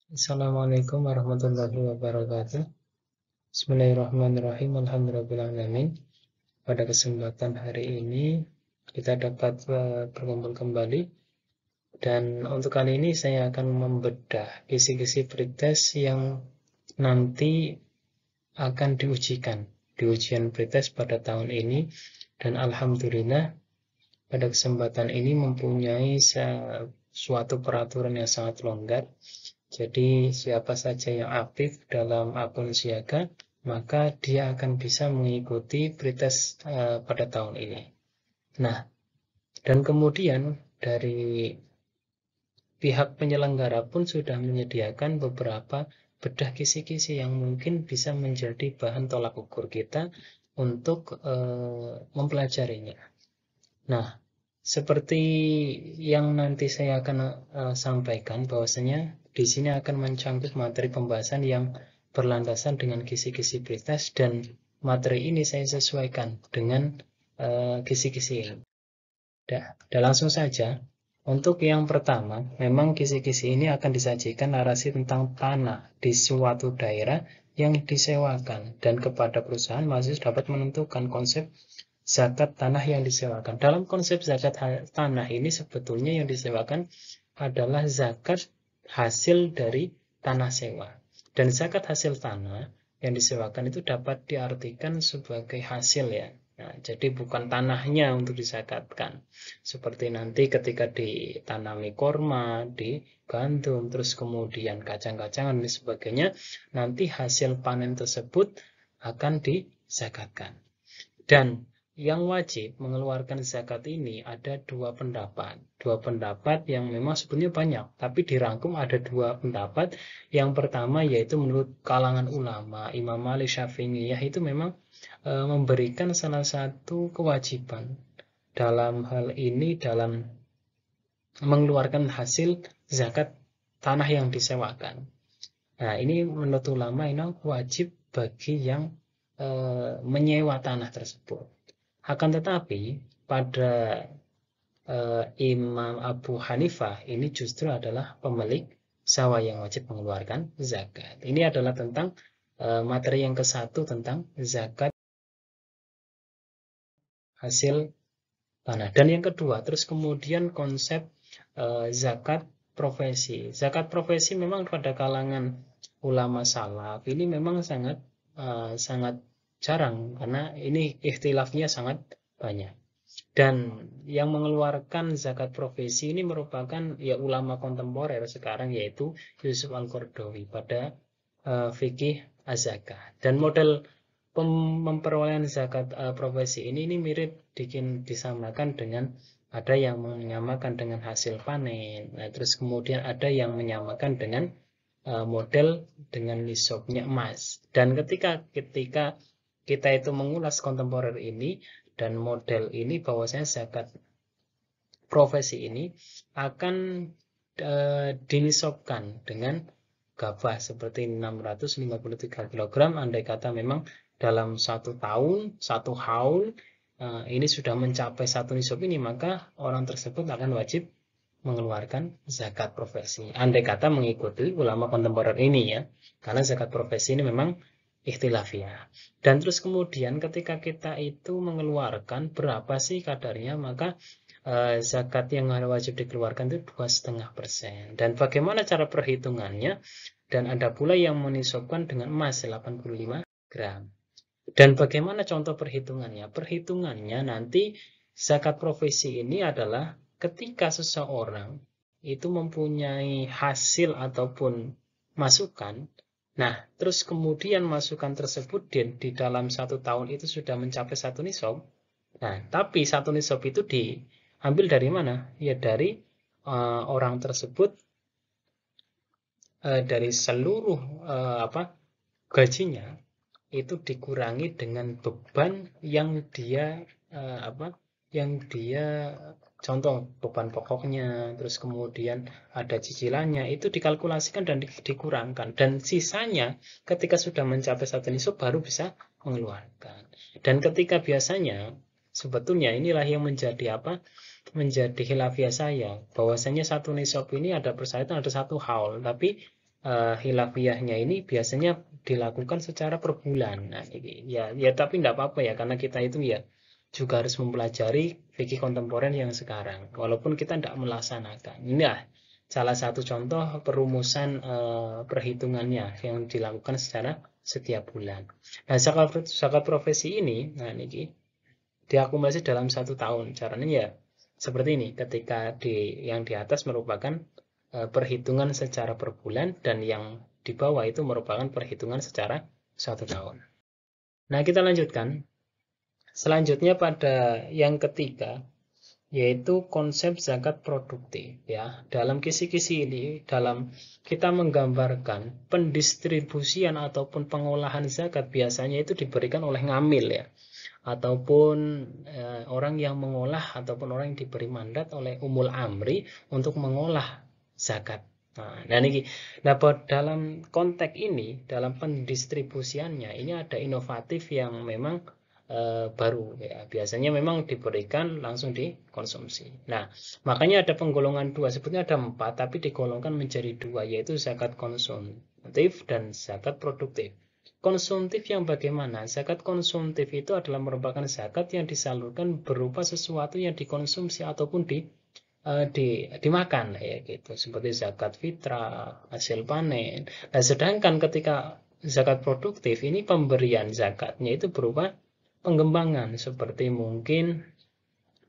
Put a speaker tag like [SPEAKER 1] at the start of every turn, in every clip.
[SPEAKER 1] Assalamualaikum warahmatullahi wabarakatuh. Bismillahirrahmanirrahim. Alhamdulillahirrahmanirrahim. Pada kesempatan hari ini kita dapat berkumpul kembali, dan untuk kali ini saya akan membedah kisi-kisi pretest yang nanti akan diujikan di ujian pretest pada tahun ini. Dan alhamdulillah pada kesempatan ini mempunyai suatu peraturan yang sangat longgar. Jadi siapa saja yang aktif dalam akun siaga, maka dia akan bisa mengikuti pretest pada tahun ini. Nah, dan kemudian dari pihak penyelenggara pun sudah menyediakan beberapa bedah kisi-kisi yang mungkin bisa menjadi bahan tolak ukur kita untuk mempelajarinya. Nah, seperti yang nanti saya akan sampaikan, bahwasanya di sini akan mencangkup materi pembahasan yang berlandasan dengan kisi-kisi pretest, dan materi ini saya sesuaikan dengan kisi-kisi ini. Dan langsung saja, untuk yang pertama, memang kisi-kisi ini akan disajikan narasi tentang tanah di suatu daerah yang disewakan, dan kepada perusahaan mahasiswa dapat menentukan konsep zakat tanah yang disewakan. Dalam konsep zakat tanah ini sebetulnya yang disewakan adalah zakat hasil dari tanah sewa. Dan zakat hasil tanah yang disewakan itu dapat diartikan sebagai hasil, ya. Nah, jadi bukan tanahnya untuk disakatkan. Seperti nanti ketika ditanami korma, di gandum, terus kemudian kacang-kacangan dan sebagainya, nanti hasil panen tersebut akan disakatkan. Dan yang wajib mengeluarkan zakat ini ada dua pendapat. Dua pendapat yang memang sebenarnya banyak, tapi dirangkum ada dua pendapat. Yang pertama yaitu menurut kalangan ulama, Imam Malik, Syafi'i, itu memang memberikan salah satu kewajiban dalam hal ini, dalam mengeluarkan hasil zakat tanah yang disewakan. Nah, ini menurut ulama ini wajib bagi yang menyewa tanah tersebut. Akan tetapi pada Imam Abu Hanifah ini justru adalah pemilik sawah yang wajib mengeluarkan zakat. Ini adalah tentang materi yang ke-1 tentang zakat hasil tanah. Dan yang kedua, terus kemudian konsep zakat profesi. Zakat profesi memang pada kalangan ulama salaf ini memang sangat jarang, karena ini ikhtilafnya sangat banyak. Dan yang mengeluarkan zakat profesi ini merupakan ya ulama kontemporer sekarang, yaitu Yusuf Al-Qaradawi pada fikih az-zakah. Dan model memperolehan zakat profesi ini mirip disamakan dengan, ada yang menyamakan dengan hasil panen. Nah, terus kemudian ada yang menyamakan dengan model dengan nisabnya emas. Dan ketika kita itu mengulas kontemporer ini dan model ini, bahwasanya zakat profesi ini akan dinisabkan dengan gabah seperti 653 kg, andai kata memang dalam satu tahun, satu haul, ini sudah mencapai satu nisab ini, maka orang tersebut akan wajib mengeluarkan zakat profesi. Andai kata mengikuti ulama kontemporer ini, ya, karena zakat profesi ini memang ikhtilafiyah. Dan terus kemudian ketika kita itu mengeluarkan berapa sih kadarnya, maka zakat yang wajib dikeluarkan itu 2,5%. Dan bagaimana cara perhitungannya? Dan ada pula yang menisabkan dengan emas 85 gram. Dan bagaimana contoh perhitungannya? Perhitungannya nanti zakat profesi ini adalah ketika seseorang itu mempunyai hasil ataupun masukan. Nah, terus kemudian masukan tersebut di dalam satu tahun itu sudah mencapai satu nisab. Nah, tapi satu nisab itu diambil dari mana? Ya dari orang tersebut, dari seluruh gajinya itu dikurangi dengan beban yang dia contoh beban pokoknya, terus kemudian ada cicilannya, itu dikalkulasikan dan dikurangkan, dan sisanya ketika sudah mencapai satu nisab baru bisa mengeluarkan. Dan ketika biasanya sebetulnya inilah yang menjadi khilafiyah saya, bahwasanya satu nisab ini ada persyaratan, ada satu haul, tapi khilafiyahnya ini biasanya dilakukan secara per bulan. Nah, ini ya tapi tidak apa-apa ya, karena kita itu ya juga harus mempelajari fikih kontemporer yang sekarang, walaupun kita tidak melaksanakan. Ini salah satu contoh perumusan perhitungannya yang dilakukan secara setiap bulan. Nah, zakat profesi ini, nah ini diakumulasi dalam 1 tahun. Caranya ya seperti ini. Ketika yang di atas merupakan perhitungan secara per bulan, dan yang di bawah itu merupakan perhitungan secara 1 tahun. Nah, kita lanjutkan. Selanjutnya pada yang ketiga, yaitu konsep zakat produktif. Ya, dalam kisi-kisi ini, dalam kita menggambarkan pendistribusian ataupun pengolahan zakat biasanya itu diberikan oleh ngamil ya, ataupun orang yang mengolah, ataupun orang yang diberi mandat oleh umul amri untuk mengolah zakat. Nah, dalam konteks ini, dalam pendistribusiannya, ini ada inovatif yang memang baru ya. Biasanya memang diberikan langsung dikonsumsi. Nah, makanya ada penggolongan dua. Sebetulnya ada 4, tapi digolongkan menjadi 2, yaitu zakat konsumtif dan zakat produktif. Konsumtif yang bagaimana? Zakat konsumtif itu adalah merupakan zakat yang disalurkan berupa sesuatu yang dikonsumsi ataupun dimakan ya gitu, seperti zakat fitrah, hasil panen. Nah, sedangkan ketika zakat produktif ini pemberian zakatnya itu berupa pengembangan, seperti mungkin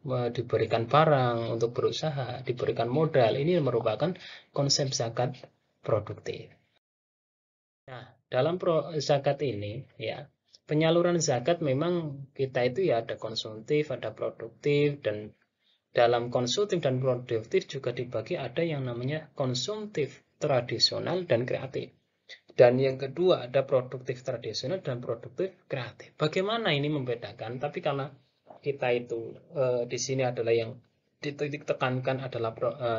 [SPEAKER 1] diberikan barang untuk berusaha, diberikan modal. Ini merupakan konsep zakat produktif. Nah, dalam zakat ini ya, penyaluran zakat memang kita itu ya ada konsumtif, ada produktif, dan dalam konsumtif dan produktif juga dibagi ada yang namanya konsumtif tradisional dan kreatif. Dan yang kedua ada produktif tradisional dan produktif kreatif. Bagaimana ini membedakan? Tapi karena kita itu di sini adalah yang dititik tekankan adalah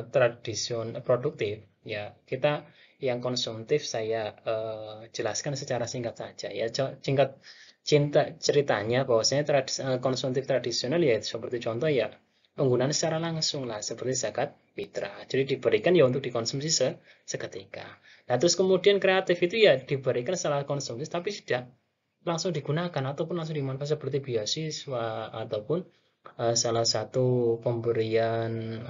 [SPEAKER 1] tradisional produktif, ya kita yang konsumtif saya jelaskan secara singkat saja ya. Singkat ceritanya bahwasanya konsumtif tradisional ya seperti contoh ya penggunaan secara langsung lah, seperti zakat fitrah. Jadi diberikan ya untuk dikonsumsi seketika. Nah, terus kemudian kreatif itu ya diberikan setelah konsumsi tapi tidak langsung digunakan ataupun langsung dimanfaatkan, seperti beasiswa ataupun salah satu pemberian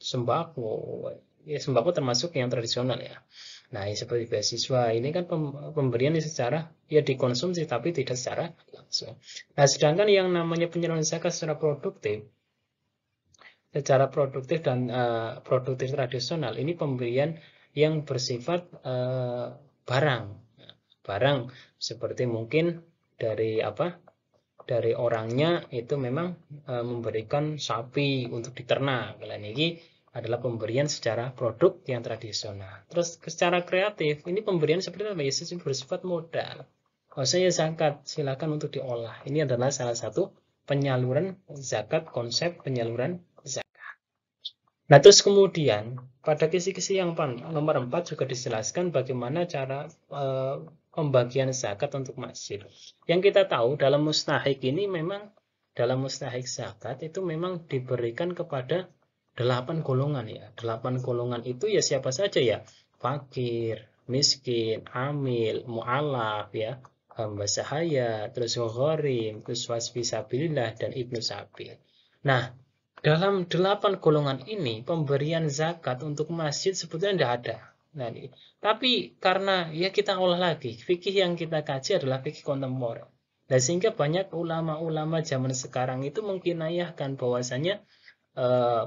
[SPEAKER 1] sembako. Ya, sembako termasuk yang tradisional ya. Nah, seperti beasiswa ini kan pemberian secara ya dikonsumsi tapi tidak secara langsung. Nah, sedangkan yang namanya penyaluran zakat secara produktif dan produktif tradisional ini pemberian yang bersifat barang seperti mungkin dari orangnya itu memang memberikan sapi untuk diternak. Ini adalah pemberian secara produk yang tradisional. Terus secara kreatif ini pemberian seperti apa? Ya, bersifat modal. Saya zakat silakan untuk diolah. Ini adalah salah satu penyaluran zakat, konsep penyaluran zakat. Nah, terus kemudian pada kisi-kisi yang nomor 4 juga dijelaskan bagaimana cara pembagian zakat untuk masjid. Yang kita tahu dalam mustahik ini memang dalam mustahik zakat itu memang diberikan kepada 8 golongan ya. 8 golongan itu ya siapa saja ya? Fakir, miskin, amil, mu'alaf ya, hamba sahaya, terus gharim, terus wasfisabilillah dan ibnu sabil. Nah, dalam 8 golongan ini, pemberian zakat untuk masjid sebetulnya tidak ada. Nah, tapi karena ya kita olah lagi, fikih yang kita kaji adalah fikih kontemporer. Nah, sehingga banyak ulama-ulama zaman sekarang itu mengkinayahkan bahwasanya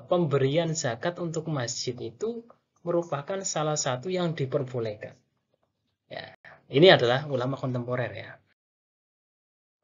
[SPEAKER 1] pemberian zakat untuk masjid itu merupakan salah satu yang diperbolehkan. Ya, ini adalah ulama kontemporer ya.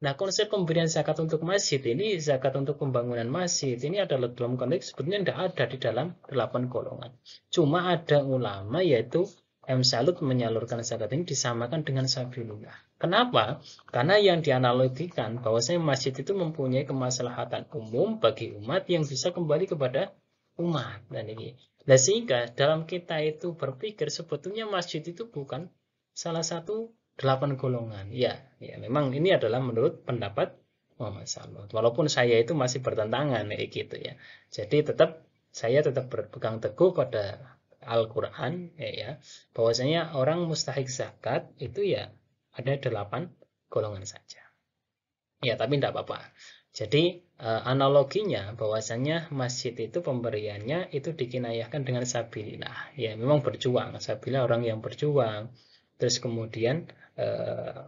[SPEAKER 1] Nah, konsep pemberian zakat untuk masjid ini, zakat untuk pembangunan masjid ini adalah dalam konteks sebetulnya tidak ada di dalam 8 golongan. Cuma ada ulama yaitu M. Salut menyalurkan zakat ini disamakan dengan sabilillah. Kenapa? Karena yang dianalogikan bahwasanya masjid itu mempunyai kemaslahatan umum bagi umat yang bisa kembali kepada umat. Dan ini. Nah, sehingga dalam kita itu berpikir sebetulnya masjid itu bukan salah satu 8 golongan. Ya, memang ini adalah menurut pendapat Muhammad Salut. Walaupun saya itu masih bertentangan gitu ya. Jadi saya tetap berpegang teguh pada Al-Quran, ya, bahwasanya orang mustahik zakat itu ya ada 8 golongan saja. Ya, tapi tidak apa-apa. Jadi analoginya bahwasanya masjid itu pemberiannya itu dikinayahkan dengan sabilillah. Ya, memang berjuang. Sabilillah orang yang berjuang. Terus kemudian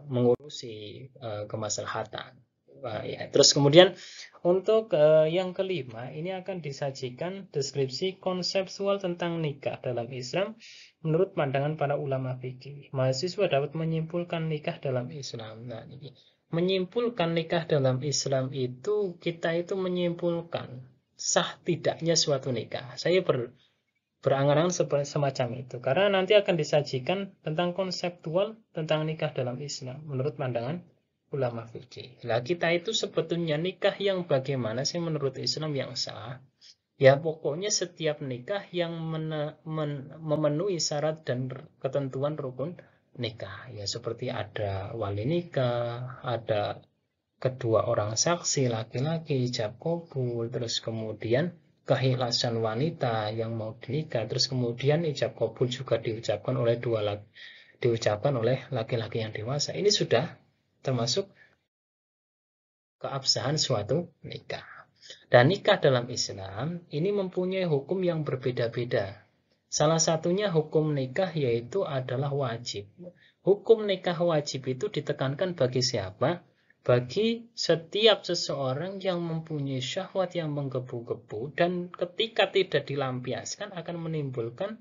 [SPEAKER 1] mengurusi kemaslahatan. Ya. Terus kemudian untuk yang kelima, ini akan disajikan deskripsi konseptual tentang nikah dalam Islam menurut pandangan para ulama fikih. Mahasiswa dapat menyimpulkan nikah dalam Islam. Nah, ini menyimpulkan nikah dalam Islam itu kita itu menyimpulkan sah tidaknya suatu nikah. Saya berangan-angan semacam itu karena nanti akan disajikan tentang konseptual tentang nikah dalam Islam menurut pandangan ulama fikih. Lah kita itu sebetulnya nikah yang bagaimana sih menurut Islam yang sah? Ya pokoknya setiap nikah yang memenuhi syarat dan ketentuan rukun nikah. Ya seperti ada wali nikah, ada kedua orang saksi laki-laki, ijab kabul, terus kemudian keikhlasan wanita yang mau dinikah, terus kemudian ijab kabul juga diucapkan oleh laki-laki yang dewasa. Ini sudah termasuk keabsahan suatu nikah. Dan nikah dalam Islam ini mempunyai hukum yang berbeda-beda. Salah satunya hukum nikah yaitu adalah wajib. Hukum nikah wajib itu ditekankan bagi siapa? Bagi setiap seseorang yang mempunyai syahwat yang menggebu-gebu dan ketika tidak dilampiaskan akan menimbulkan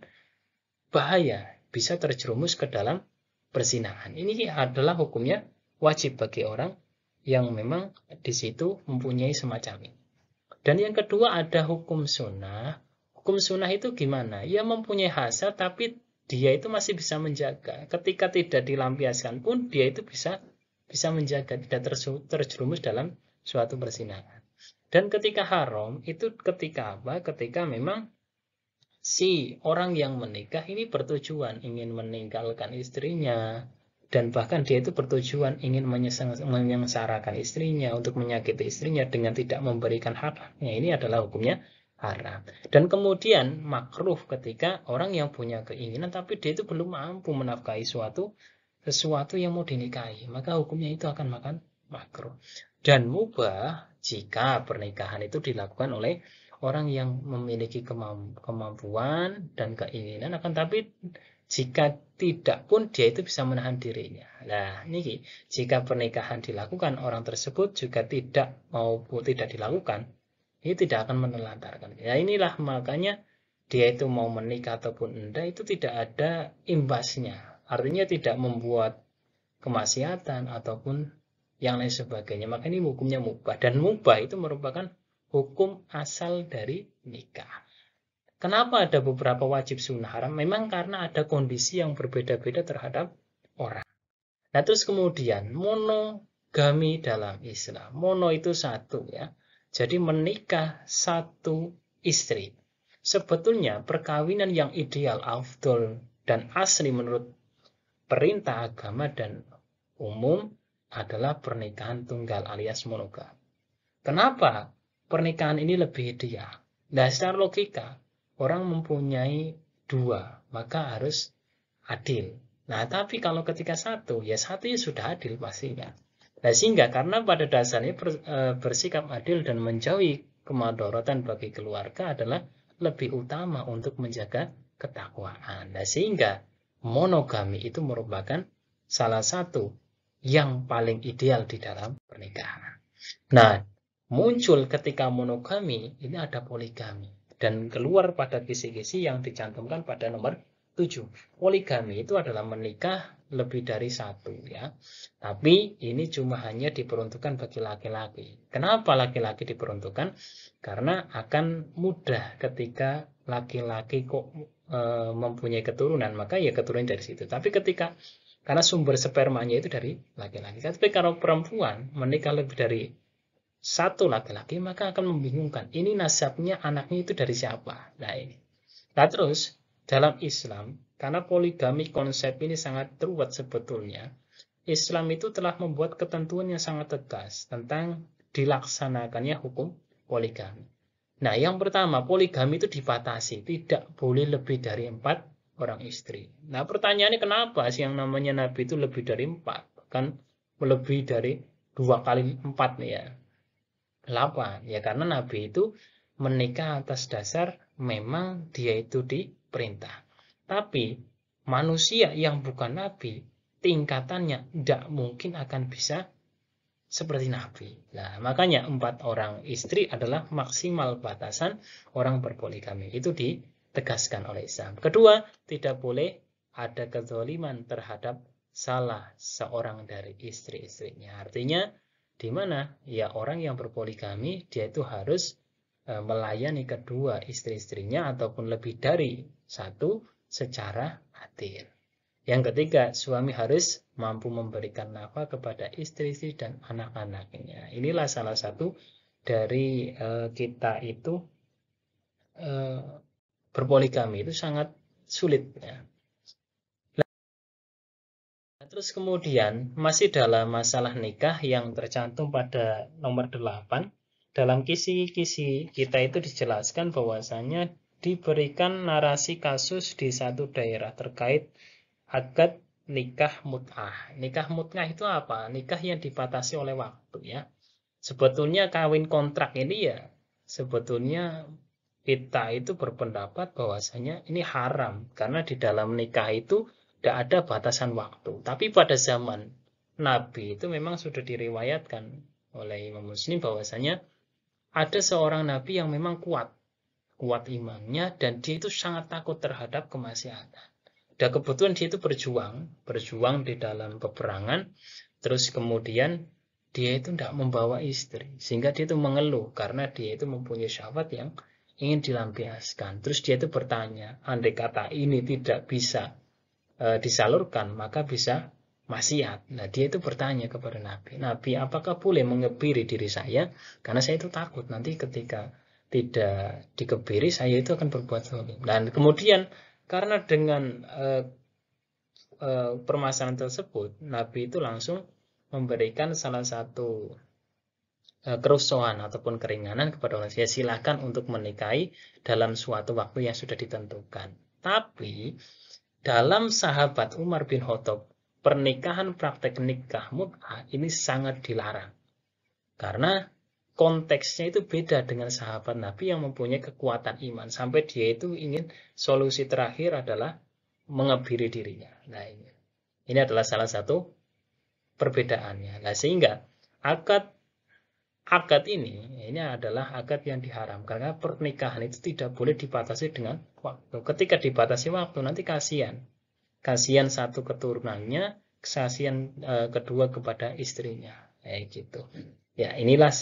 [SPEAKER 1] bahaya, bisa terjerumus ke dalam perzinahan. Ini adalah hukumnya wajib bagi orang yang memang di situ mempunyai semacam ini. Dan yang kedua ada hukum sunnah. Hukum sunnah itu gimana? Ya mempunyai hasad tapi dia itu masih bisa menjaga. Ketika tidak dilampiaskan pun dia itu bisa menjaga, tidak terjerumus dalam suatu perzinahan. Dan ketika haram itu ketika apa? Ketika memang si orang yang menikah ini bertujuan ingin meninggalkan istrinya, dan bahkan dia itu bertujuan ingin menyengsarakan istrinya, untuk menyakiti istrinya dengan tidak memberikan hak-haknya. Ini adalah hukumnya haram. Dan kemudian makruh ketika orang yang punya keinginan tapi dia itu belum mampu menafkahi sesuatu yang mau dinikahi, maka hukumnya itu akan makruh. Dan mubah jika pernikahan itu dilakukan oleh orang yang memiliki kemampuan dan keinginan, akan tapi jika tidak pun dia itu bisa menahan dirinya. Nah, ini jika pernikahan dilakukan orang tersebut juga tidak dilakukan, ini tidak akan menelantarkan. Ya inilah makanya dia itu mau menikah ataupun enggak itu tidak ada imbasnya. Artinya tidak membuat kemaksiatan ataupun yang lain sebagainya. Maka ini hukumnya mubah, dan mubah itu merupakan hukum asal dari nikah. Kenapa ada beberapa wajib sunnah haram? Memang karena ada kondisi yang berbeda-beda terhadap orang. Nah terus kemudian monogami dalam Islam. Mono itu satu ya. Jadi menikah satu istri. Sebetulnya perkawinan yang ideal, afdol, dan asli menurut perintah agama dan umum adalah pernikahan tunggal alias monogam. Kenapa pernikahan ini lebih ideal? Nah, secara logika, orang mempunyai dua, maka harus adil. Nah, tapi kalau ketika satu, ya satu ya sudah adil pastinya. Nah, sehingga karena pada dasarnya bersikap adil dan menjauhi kemadharatan bagi keluarga adalah lebih utama untuk menjaga ketakwaan. Nah, sehingga monogami itu merupakan salah satu yang paling ideal di dalam pernikahan. Nah, muncul ketika monogami, ini ada poligami. Dan keluar pada kisi-kisi yang dicantumkan pada nomor 7. Poligami itu adalah menikah lebih dari satu ya. Tapi ini cuma hanya diperuntukkan bagi laki-laki. Kenapa laki-laki diperuntukkan? Karena akan mudah ketika laki-laki kok mempunyai keturunan, maka ya keturunan dari situ. Tapi karena sumber spermanya itu dari laki-laki. Tapi kalau perempuan menikah lebih dari satu laki-laki, maka akan membingungkan. Ini nasabnya anaknya itu dari siapa? Nah ini. Nah terus dalam Islam, karena poligami konsep ini sangat ruwet sebetulnya, Islam itu telah membuat ketentuan yang sangat tegas tentang dilaksanakannya hukum poligami. Nah, yang pertama, poligami itu dibatasi, tidak boleh lebih dari 4 orang istri. Nah, pertanyaannya kenapa sih yang namanya Nabi itu lebih dari 4? Kan lebih dari 2 kali 4 nih ya, 8. Ya karena Nabi itu menikah atas dasar memang dia itu diperintah. Tapi manusia yang bukan Nabi, tingkatannya tidak mungkin akan bisa seperti Nabi. Nah, makanya 4 orang istri adalah maksimal batasan orang berpoligami. Itu ditegaskan oleh Islam. Kedua, tidak boleh ada kezaliman terhadap salah seorang dari istri-istrinya. Artinya, di mana ya orang yang berpoligami dia itu harus melayani kedua istri-istrinya ataupun lebih dari satu secara adil. Yang ketiga, suami harus mampu memberikan nafkah kepada istri-istri dan anak-anaknya. Inilah salah satu dari kita itu berpoligami itu sangat sulit. Ya. Terus kemudian masih dalam masalah nikah yang tercantum pada nomor 8, dalam kisi-kisi kita itu dijelaskan bahwasanya diberikan narasi kasus di satu daerah terkait akad nikah mut'ah. Nikah mut'ah itu apa? Nikah yang dibatasi oleh waktu ya. Sebetulnya kawin kontrak ini ya, sebetulnya kita itu berpendapat bahwasanya ini haram karena di dalam nikah itu tidak ada batasan waktu. Tapi pada zaman Nabi itu memang sudah diriwayatkan oleh Imam Muslim bahwasanya ada seorang Nabi yang memang kuat imannya dan dia itu sangat takut terhadap kemaksiatan. Dan kebetulan dia itu berjuang di dalam peperangan, terus kemudian dia itu tidak membawa istri, sehingga dia itu mengeluh karena dia itu mempunyai syahwat yang ingin dilampiaskan. Terus dia itu bertanya, andai kata ini tidak bisa disalurkan, maka bisa maksiat. Nah, dia itu bertanya kepada Nabi, Nabi, apakah boleh mengebiri diri saya? Karena saya itu takut nanti ketika tidak dikebiri, saya itu akan berbuat zalim. Dan kemudian karena dengan permasalahan tersebut, Nabi itu langsung memberikan salah satu kerusuhan ataupun keringanan kepada orang. Ya, silakan untuk menikahi dalam suatu waktu yang sudah ditentukan. Tapi dalam sahabat Umar bin Khattab, pernikahan praktek nikah mut'ah ini sangat dilarang. Karena konteksnya itu beda dengan sahabat Nabi yang mempunyai kekuatan iman. Sampai dia itu ingin solusi terakhir adalah mengebiri dirinya. Nah, ini adalah salah satu perbedaannya. Nah, sehingga akad ini adalah akad yang diharamkan karena pernikahan itu tidak boleh dibatasi dengan waktu. Ketika dibatasi waktu nanti kasihan satu keturunannya, kasihan kedua kepada istrinya, kayak gitu. Ya, inilah